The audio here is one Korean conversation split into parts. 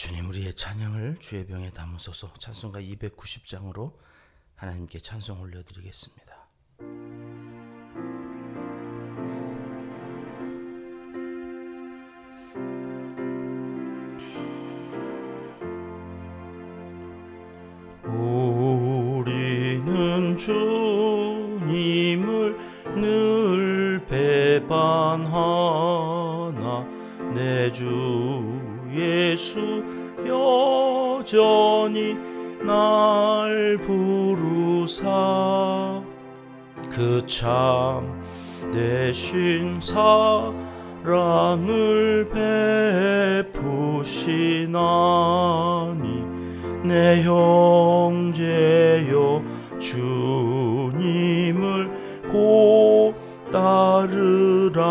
주님, 우리의 찬양을 주의 병에 담으소서. 찬송가 290장으로 하나님께 찬송 올려드리겠습니다. 우리는 주님을 늘 배반하나 내 주 예수 여전히 날 부르사 그 참 대신 사랑을 베푸시나니 내 형제여 주님을 곧 따르라.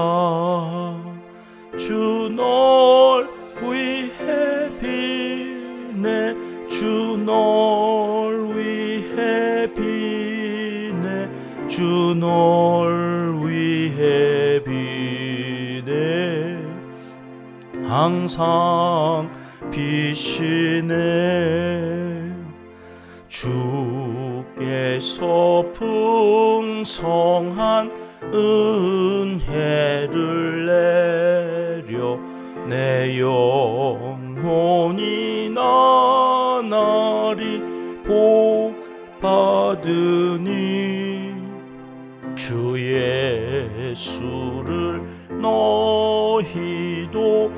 주 널 위해 비네 주 널 위해 비네 주 널 위해 비네 항상 비시네. 주께서 풍성한 은혜를 내려 내 영혼이 나날이 복 받으니 주 예수를 너희도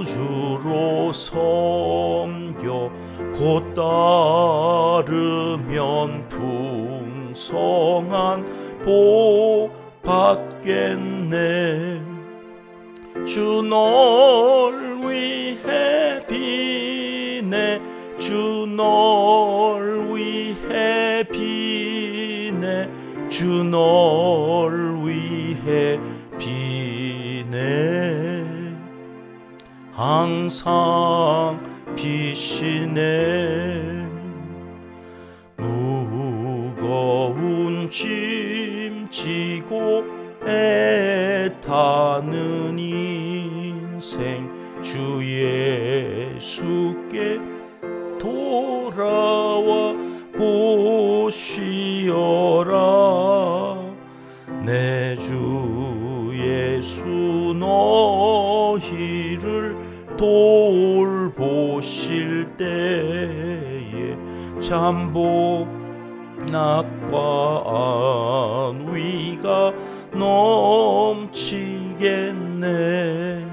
구주로 섬겨 곧 따르면 풍성한 복 받겠네. 주 널 위해 비네 주 널 위해 비네 주 널 위해 비네 항상 비시네. 무거운 짐 지고 애타는 인생 주 예수께 돌아와 보시어라. 내 주 예수 너희를 돌보실 때에 잠복 낙과 안위가 넘치겠네.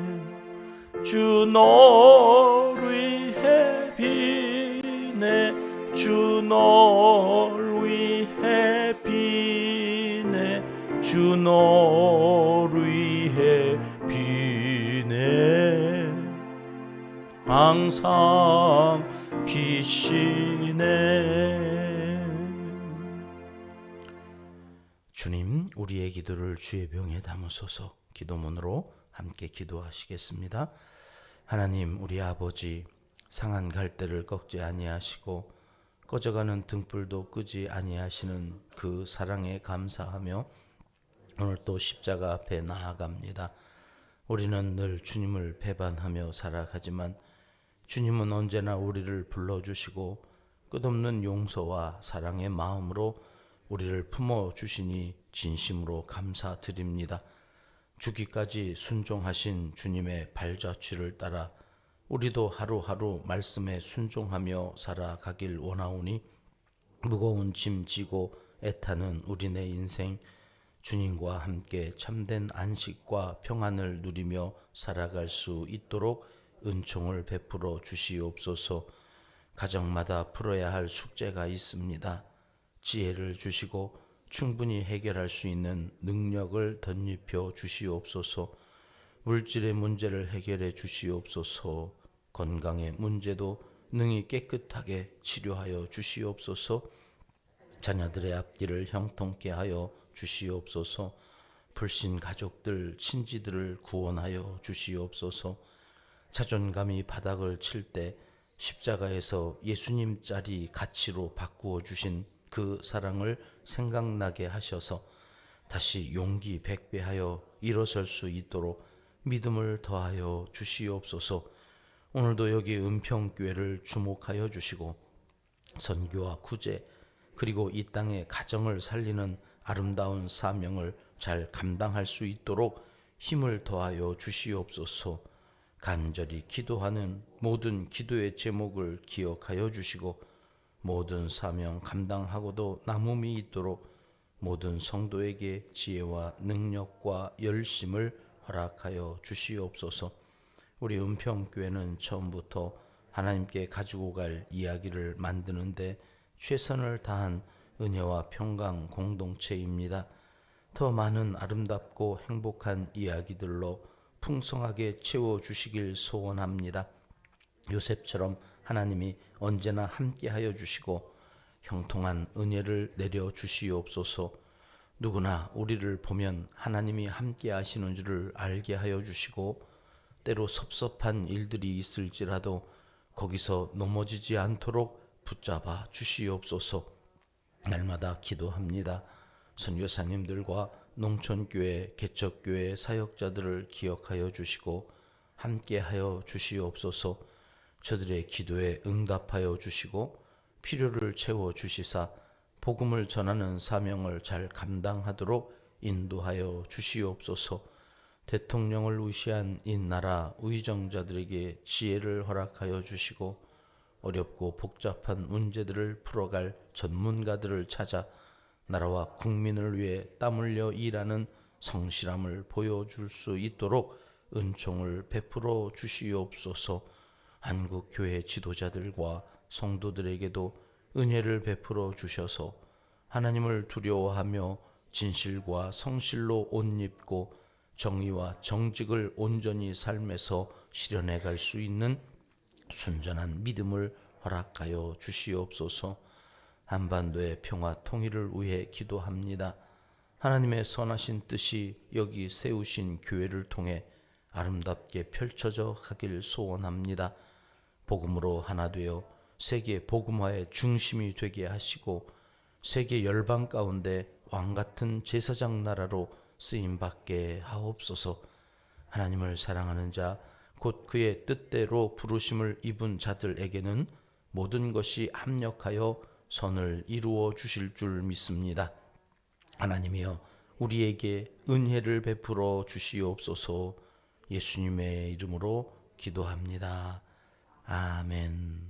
주 널 위해 비네 주 널 위해 비네 주 널 위해 비네 항상 비시네. 주님, 우리의 기도를 주의 병에 담으소서. 기도문으로 함께 기도하시겠습니다. 하나님, 우리 아버지, 상한 갈대를 꺾지 아니하시고 꺼져가는 등불도 끄지 아니하시는 그 사랑에 감사하며 오늘 또 십자가 앞에 나아갑니다. 우리는 늘 주님을 배반하며 살아가지만 주님은 언제나 우리를 불러주시고 끝없는 용서와 사랑의 마음으로 우리를 품어주시니 진심으로 감사드립니다. 죽기까지 순종하신 주님의 발자취를 따라 우리도 하루하루 말씀에 순종하며 살아가길 원하오니 무거운 짐 지고 애타는 우리네 인생 주님과 함께 참된 안식과 평안을 누리며 살아갈 수 있도록 은총을 베풀어 주시옵소서. 가정마다 풀어야 할 숙제가 있습니다. 지혜를 주시고 충분히 해결할 수 있는 능력을 덧입혀 주시옵소서. 물질의 문제를 해결해 주시옵소서. 건강의 문제도 능히 깨끗하게 치료하여 주시옵소서. 자녀들의 앞길을 형통케 하여 주시옵소서. 불신 가족들, 친지들을 구원하여 주시옵소서. 자존감이 바닥을 칠 때 십자가에서 예수님 짜리 가치로 바꾸어 주신 그 사랑을 생각나게 하셔서 다시 용기 백배하여 일어설 수 있도록 믿음을 더하여 주시옵소서. 오늘도 여기 은평교회를 주목하여 주시고 선교와 구제 그리고 이 땅의 가정을 살리는 아름다운 사명을 잘 감당할 수 있도록 힘을 더하여 주시옵소서. 간절히 기도하는 모든 기도의 제목을 기억하여 주시고 모든 사명 감당하고도 남음이 있도록 모든 성도에게 지혜와 능력과 열심을 허락하여 주시옵소서. 우리 은평교회는 처음부터 하나님께 가지고 갈 이야기를 만드는데 최선을 다한 은혜와 평강 공동체입니다. 더 많은 아름답고 행복한 이야기들로 풍성하게 채워주시길 소원합니다. 요셉처럼 하나님이 언제나 함께하여 주시고 형통한 은혜를 내려주시옵소서. 누구나 우리를 보면 하나님이 함께하시는 줄을 알게 하여 주시고 때로 섭섭한 일들이 있을지라도 거기서 넘어지지 않도록 붙잡아 주시옵소서. 날마다 기도합니다. 선교사님들과 농촌교회, 개척교회 사역자들을 기억하여 주시고 함께하여 주시옵소서. 저들의 기도에 응답하여 주시고 필요를 채워 주시사 복음을 전하는 사명을 잘 감당하도록 인도하여 주시옵소서. 대통령을 위시한 이 나라 의정자들에게 지혜를 허락하여 주시고 어렵고 복잡한 문제들을 풀어갈 전문가들을 찾아 나라와 국민을 위해 땀 흘려 일하는 성실함을 보여줄 수 있도록 은총을 베풀어 주시옵소서. 한국교회 지도자들과 성도들에게도 은혜를 베풀어 주셔서 하나님을 두려워하며 진실과 성실로 옷 입고 정의와 정직을 온전히 삶에서 실현해 갈 수 있는 순전한 믿음을 허락하여 주시옵소서. 한반도의 평화 통일을 위해 기도합니다. 하나님의 선하신 뜻이 여기 세우신 교회를 통해 아름답게 펼쳐져 가길 소원합니다. 복음으로 하나 되어 세계 복음화의 중심이 되게 하시고 세계 열방 가운데 왕같은 제사장 나라로 쓰임받게 하옵소서. 하나님을 사랑하는 자 곧 그의 뜻대로 부르심을 입은 자들에게는 모든 것이 합력하여 선을 이루어 주실 줄 믿습니다. 하나님이여 우리에게 은혜를 베풀어 주시옵소서. 예수님의 이름으로 기도합니다. 아멘.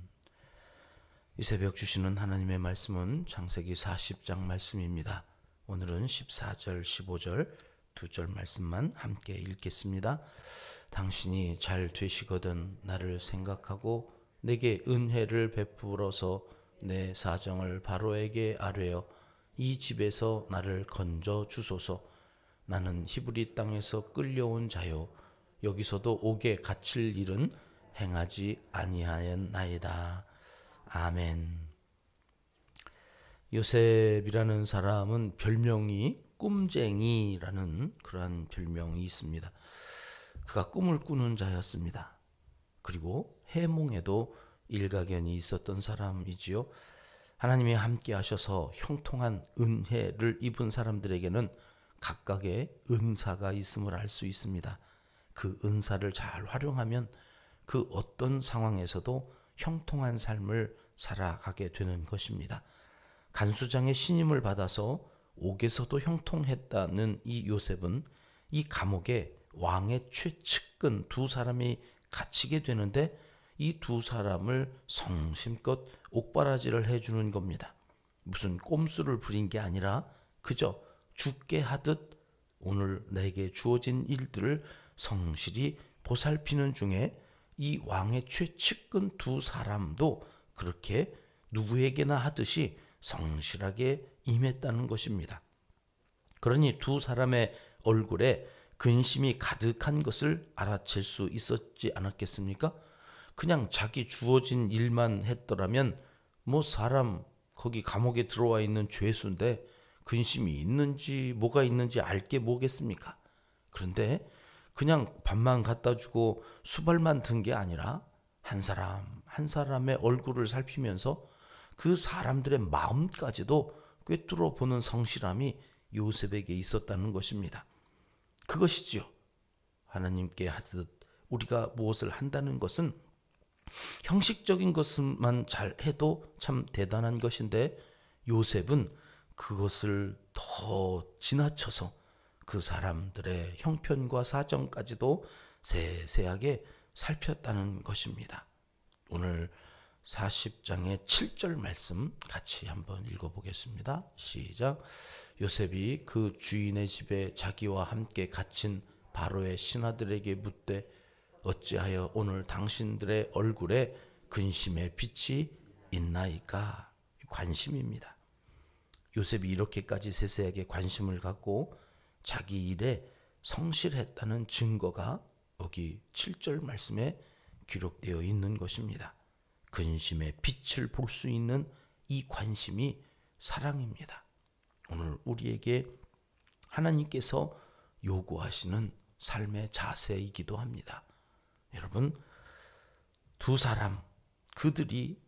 이 새벽 주시는 하나님의 말씀은 창세기 40장 말씀입니다. 오늘은 14절, 15절 두 절 말씀만 함께 읽겠습니다. 당신이 잘 되시거든 나를 생각하고 내게 은혜를 베풀어서 내 사정을 바로에게 아뢰어 이 집에서 나를 건져 주소서. 나는 히브리 땅에서 끌려온 자요 여기서도 옥에 갇힐 일은 행하지 아니하였나이다. 아멘. 요셉이라는 사람은 별명이 꿈쟁이라는 그러한 별명이 있습니다. 그가 꿈을 꾸는 자였습니다. 그리고 해몽에도 일가견이 있었던 사람이지요. 하나님이 함께 하셔서 형통한 은혜를 입은 사람들에게는 각각의 은사가 있음을 알 수 있습니다. 그 은사를 잘 활용하면 그 어떤 상황에서도 형통한 삶을 살아가게 되는 것입니다. 간수장의 신임을 받아서 옥에서도 형통했다는 이 요셉은 이 감옥에 왕의 최측근 두 사람이 갇히게 되는데 이 두 사람을 성심껏 옥바라지를 해주는 겁니다. 무슨 꼼수를 부린 게 아니라 그저 죽게 하듯 오늘 내게 주어진 일들을 성실히 보살피는 중에 이 왕의 최측근 두 사람도 그렇게 누구에게나 하듯이 성실하게 임했다는 것입니다. 그러니 두 사람의 얼굴에 근심이 가득한 것을 알아챌 수 있었지 않았겠습니까? 그냥 자기 주어진 일만 했더라면 뭐 사람 거기 감옥에 들어와 있는 죄수인데 근심이 있는지 뭐가 있는지 알게 뭐겠습니까? 그런데 그냥 밥만 갖다 주고 수발만 든 게 아니라 한 사람 한 사람의 얼굴을 살피면서 그 사람들의 마음까지도 꿰뚫어 보는 성실함이 요셉에게 있었다는 것입니다. 그것이지요. 하나님께 하듯 우리가 무엇을 한다는 것은 형식적인 것만 잘 해도 참 대단한 것인데 요셉은 그것을 더 지나쳐서 그 사람들의 형편과 사정까지도 세세하게 살폈다는 것입니다. 오늘 40장의 7절 말씀 같이 한번 읽어보겠습니다. 시작. 요셉이 그 주인의 집에 자기와 함께 갇힌 바로의 신하들에게 묻되 어찌하여 오늘 당신들의 얼굴에 근심의 빛이 있나이까? 관심입니다. 요셉이 이렇게까지 세세하게 관심을 갖고 자기 일에 성실했다는 증거가 여기 7절 말씀에 기록되어 있는 것입니다. 근심의 빛을 볼 수 있는 이 관심이 사랑입니다. 오늘 우리에게 하나님께서 요구하시는 삶의 자세이기도 합니다. 여러분, 두 사람, 그들이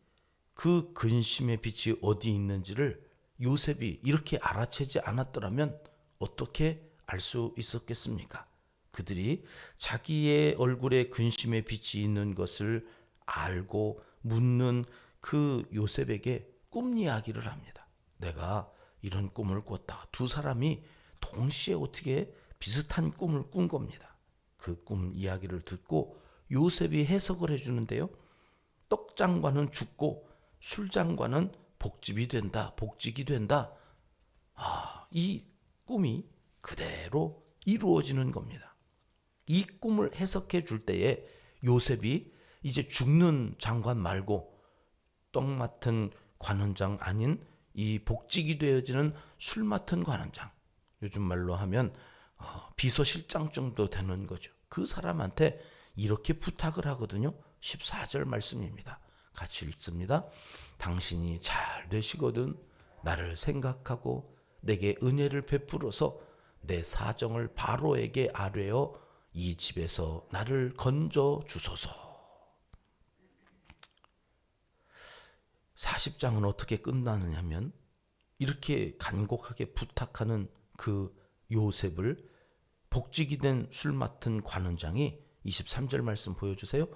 그 근심의 빛이 어디 있는지를 요셉이 이렇게 알아채지 않았더라면 어떻게 알 수 있었겠습니까? 그들이 자기의 얼굴에 근심의 빛이 있는 것을 알고 묻는 그 요셉에게 꿈 이야기를 합니다. 내가 이런 꿈을 꿨다. 두 사람이 동시에 어떻게 비슷한 꿈을 꾼 겁니다. 그 꿈 이야기를 듣고 요셉이 해석을 해주는데요. 떡장관은 죽고 술장관은 복직이 된다. 이 꿈이 그대로 이루어지는 겁니다. 이 꿈을 해석해 줄 때에 요셉이 이제 죽는 장관 말고 떡 맡은 관원장 아닌 이 복직이 되어지는 술 맡은 관원장, 요즘 말로 하면 비서실장 정도 되는 거죠. 그 사람한테 이렇게 부탁을 하거든요. 14절 말씀입니다. 같이 읽습니다. 당신이 잘 되시거든 나를 생각하고 내게 은혜를 베풀어서 내 사정을 바로에게 아뢰어 이 집에서 나를 건져 주소서. 40장은 어떻게 끝나느냐면 이렇게 간곡하게 부탁하는 그 요셉을 복직이 된 술 맡은 관원장이 23절 말씀 보여주세요.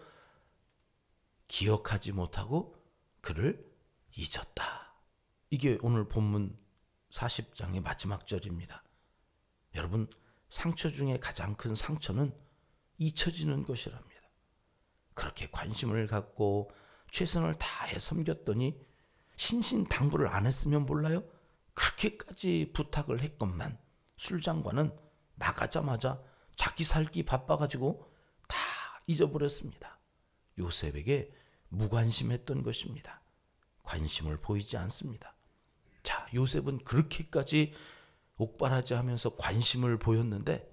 기억하지 못하고 그를 잊었다. 이게 오늘 본문 40장의 마지막 절입니다. 여러분, 상처 중에 가장 큰 상처는 잊혀지는 것이랍니다. 그렇게 관심을 갖고 최선을 다해 섬겼더니 신신당부를 안 했으면 몰라요? 그렇게까지 부탁을 했건만 술장관은 나가자마자 자기 살기 바빠가지고 다 잊어버렸습니다. 요셉에게 무관심했던 것입니다. 관심을 보이지 않습니다. 자, 요셉은 그렇게까지 옥바라지 하면서 관심을 보였는데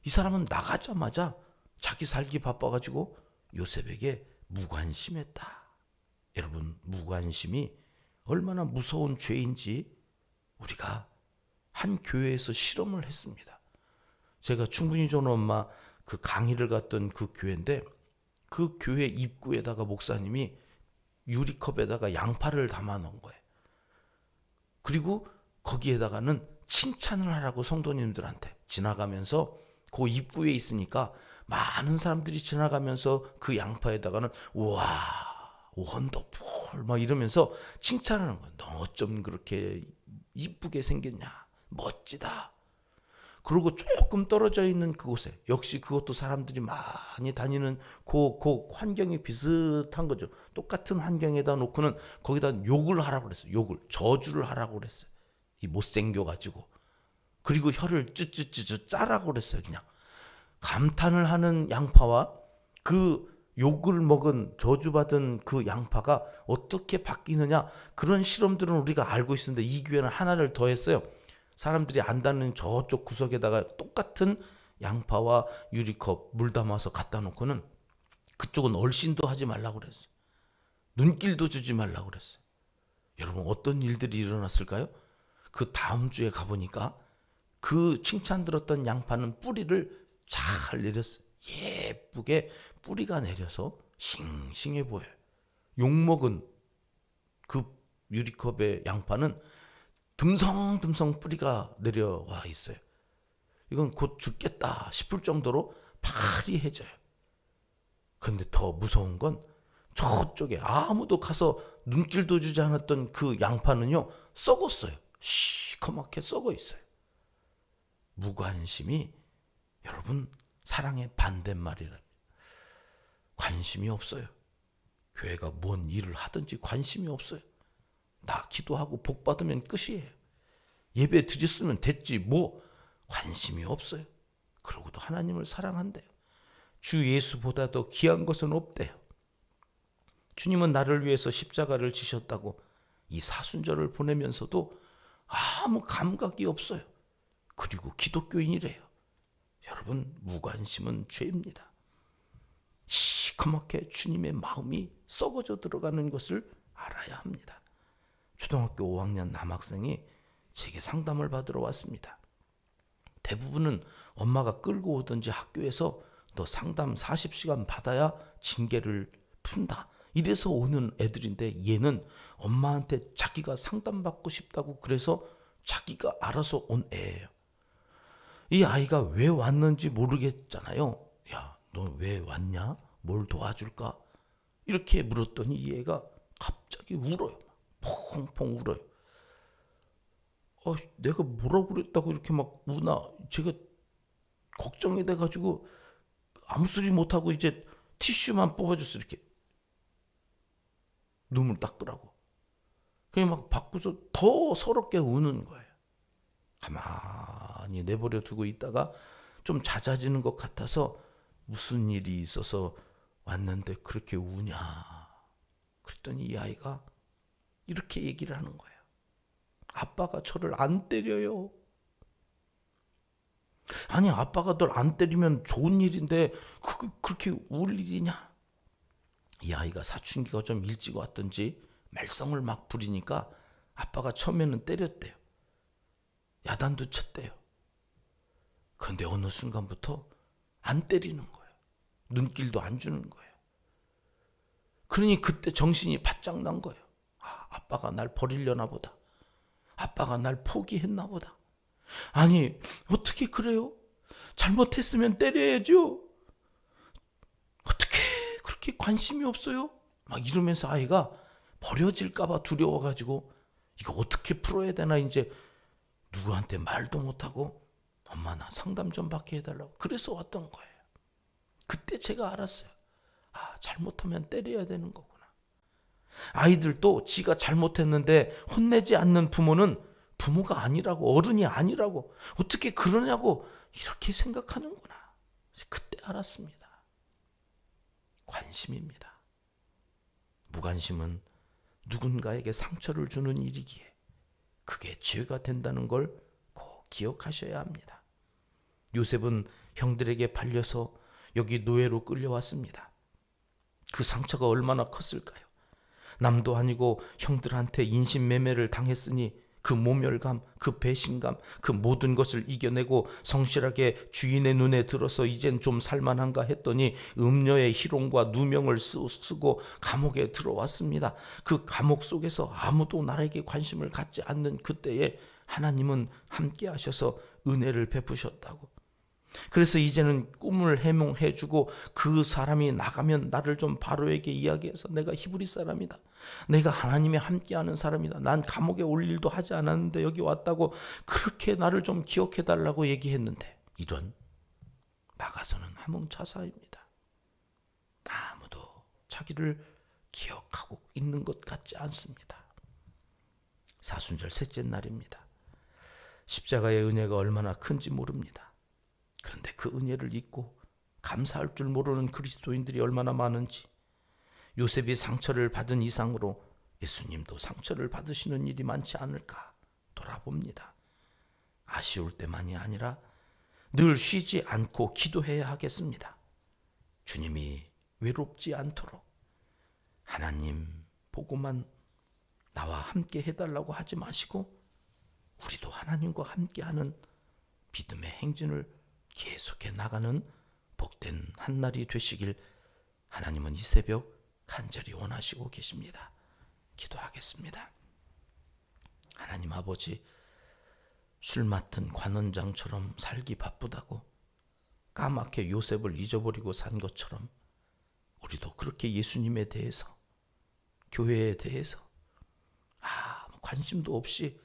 이 사람은 나가자마자 자기 살기 바빠가지고 요셉에게 무관심했다. 여러분, 무관심이 얼마나 무서운 죄인지 우리가 한 교회에서 실험을 했습니다. 제가 충분히 좋은 엄마 그 강의를 갔던 그 교회인데 그 교회 입구에다가 목사님이 유리컵에다가 양파를 담아 놓은 거예요. 그리고 거기에다가는 칭찬을 하라고 성도님들한테 지나가면서 그 입구에 있으니까 많은 사람들이 지나가면서 그 양파에다가는 우와 원더풀 막 이러면서 칭찬을 하는 거야. 너 어쩜 그렇게 이쁘게 생겼냐, 멋지다. 그리고 조금 떨어져 있는 그곳에 역시 그것도 사람들이 많이 다니는 그 환경이 비슷한 거죠. 똑같은 환경에다 놓고는 거기다 욕을 하라고 그랬어요. 욕을, 저주를 하라고 그랬어요. 이 못생겨가지고. 그리고 혀를 쭈쭈쭈쭈 짜라고 그랬어요. 그냥 감탄을 하는 양파와 그 욕을 먹은 저주받은 그 양파가 어떻게 바뀌느냐, 그런 실험들은 우리가 알고 있었는데 이 교회는 하나를 더 했어요. 사람들이 안다는 저쪽 구석에다가 똑같은 양파와 유리컵 물 담아서 갖다 놓고는 그쪽은 얼씬도 하지 말라고 그랬어요. 눈길도 주지 말라고 그랬어요. 여러분, 어떤 일들이 일어났을까요? 그 다음 주에 가보니까 그 칭찬 들었던 양파는 뿌리를 잘 내렸어요. 예쁘게 뿌리가 내려서 싱싱해 보여요. 욕먹은 그 유리컵의 양파는 듬성듬성 뿌리가 내려와 있어요. 이건 곧 죽겠다 싶을 정도로 파리해져요. 그런데 더 무서운 건 저쪽에 아무도 가서 눈길도 주지 않았던 그 양파는요, 썩었어요. 시커멓게 썩어 있어요. 무관심이 여러분 사랑의 반대말이라. 관심이 없어요. 교회가 뭔 일을 하든지 관심이 없어요. 나 기도하고 복 받으면 끝이에요. 예배 드렸으면 됐지 뭐. 관심이 없어요. 그러고도 하나님을 사랑한대요. 주 예수보다도 귀한 것은 없대요. 주님은 나를 위해서 십자가를 지셨다고 이 사순절을 보내면서도 아무 감각이 없어요. 그리고 기독교인이래요. 여러분, 무관심은 죄입니다. 시커멓게 주님의 마음이 썩어져 들어가는 것을 알아야 합니다. 초등학교 5학년 남학생이 제게 상담을 받으러 왔습니다. 대부분은 엄마가 끌고 오든지 학교에서 너 상담 40시간 받아야 징계를 푼다, 이래서 오는 애들인데, 얘는 엄마한테 자기가 상담받고 싶다고 그래서 자기가 알아서 온 애예요. 이 아이가 왜 왔는지 모르겠잖아요. 야, 너 왜 왔냐? 뭘 도와줄까? 이렇게 물었더니 이 애가 갑자기 울어요. 펑펑 울어요. 내가 뭐라고 그랬다고 이렇게 막 우나. 제가 걱정이 돼가지고 아무 소리 못하고 이제 티슈만 뽑아줬어. 이렇게 눈물 닦으라고. 그냥 막 바꾸서 더 서럽게 우는 거예요. 가만히 내버려 두고 있다가 좀 잦아지는 것 같아서 무슨 일이 있어서 왔는데 그렇게 우냐. 그랬더니 이 아이가 이렇게 얘기를 하는 거예요. 아빠가 저를 안 때려요. 아니, 아빠가 널 안 때리면 좋은 일인데 그렇게 울 일이냐. 이 아이가 사춘기가 좀 일찍 왔든지 말썽을 막 부리니까 아빠가 처음에는 때렸대요. 야단도 쳤대요. 그런데 어느 순간부터 안 때리는 거예요. 눈길도 안 주는 거예요. 그러니 그때 정신이 바짝 난 거예요. 아빠가 날 버리려나 보다. 아빠가 날 포기했나 보다. 아니, 어떻게 그래요? 잘못했으면 때려야죠. 어떻게 그렇게 관심이 없어요? 막 이러면서 아이가 버려질까봐 두려워가지고 이거 어떻게 풀어야 되나 이제 누구한테 말도 못하고 엄마 나 상담 좀 받게 해달라고 그래서 왔던 거예요. 그때 제가 알았어요. 잘못하면 때려야 되는 거구나. 아이들도 지가 잘못했는데 혼내지 않는 부모는 부모가 아니라고, 어른이 아니라고, 어떻게 그러냐고 이렇게 생각하는구나. 그때 알았습니다. 관심입니다. 무관심은 누군가에게 상처를 주는 일이기에 그게 죄가 된다는 걸 꼭 기억하셔야 합니다. 요셉은 형들에게 발려서 여기 노예로 끌려왔습니다. 그 상처가 얼마나 컸을까요? 남도 아니고 형들한테 인신매매를 당했으니 그 모멸감, 그 배신감, 그 모든 것을 이겨내고 성실하게 주인의 눈에 들어서 이젠 좀 살만한가 했더니 음녀의 희롱과 누명을 쓰고 감옥에 들어왔습니다. 그 감옥 속에서 아무도 나에게 관심을 갖지 않는 그때에 하나님은 함께 하셔서 은혜를 베푸셨다고. 그래서 이제는 꿈을 해몽해주고 그 사람이 나가면 나를 좀 바로에게 이야기해서 내가 히브리 사람이다. 내가 하나님이 함께하는 사람이다. 난 감옥에 올 일도 하지 않았는데 여기 왔다고 그렇게 나를 좀 기억해달라고 얘기했는데 이런 나가서는 함흥차사입니다. 아무도 자기를 기억하고 있는 것 같지 않습니다. 사순절 셋째 날입니다. 십자가의 은혜가 얼마나 큰지 모릅니다. 그런데 그 은혜를 잊고 감사할 줄 모르는 그리스도인들이 얼마나 많은지, 요셉이 상처를 받은 이상으로 예수님도 상처를 받으시는 일이 많지 않을까 돌아봅니다. 아쉬울 때만이 아니라 늘 쉬지 않고 기도해야 하겠습니다. 주님이 외롭지 않도록 하나님 보고만 나와 함께 해달라고 하지 마시고 우리도 하나님과 함께하는 믿음의 행진을 계속해 나가는 복된 한날이 되시길 하나님은 이 새벽 간절히 원하시고 계십니다. 기도하겠습니다. 하나님 아버지, 술 맡은 관원장처럼 살기 바쁘다고 까맣게 요셉을 잊어버리고 산 것처럼 우리도 그렇게 예수님에 대해서, 교회에 대해서 아무 관심도 없이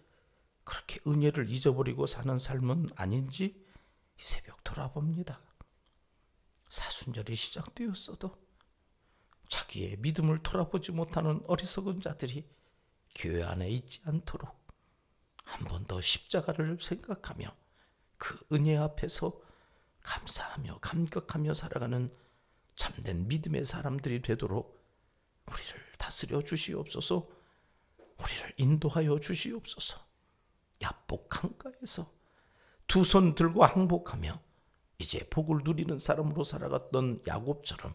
그렇게 은혜를 잊어버리고 사는 삶은 아닌지 이 새벽 돌아봅니다. 사순절이 시작되었어도 자기의 믿음을 돌아보지 못하는 어리석은 자들이 교회 안에 있지 않도록 한 번 더 십자가를 생각하며 그 은혜 앞에서 감사하며 감격하며 살아가는 참된 믿음의 사람들이 되도록 우리를 다스려 주시옵소서. 우리를 인도하여 주시옵소서. 야복 강가에서 두 손 들고 항복하며 이제 복을 누리는 사람으로 살아갔던 야곱처럼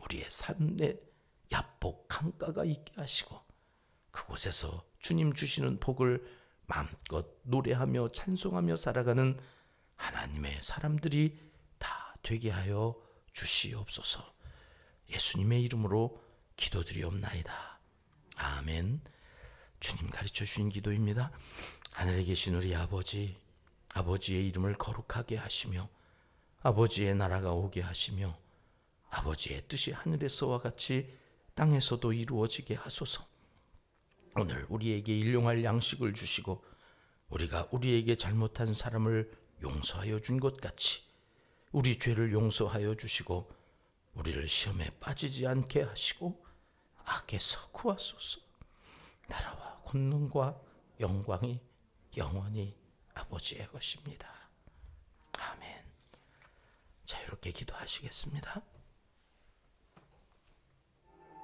우리의 삶에 야복 강가가 있게 하시고 그곳에서 주님 주시는 복을 마음껏 노래하며 찬송하며 살아가는 하나님의 사람들이 다 되게 하여 주시옵소서. 예수님의 이름으로 기도드리옵나이다. 아멘. 주님 가르쳐 주신 기도입니다. 하늘에 계신 우리 아버지, 아버지의 이름을 거룩하게 하시며 아버지의 나라가 오게 하시며 아버지의 뜻이 하늘에서와 같이 땅에서도 이루어지게 하소서. 오늘 우리에게 일용할 양식을 주시고 우리가 우리에게 잘못한 사람을 용서하여 준 것 같이 우리 죄를 용서하여 주시고 우리를 시험에 빠지지 않게 하시고 악에서 구하소서. 나라와 권능과 영광이 영원히 아버지의 것입니다. 아멘. 자, 이렇게 기도하시겠습니다.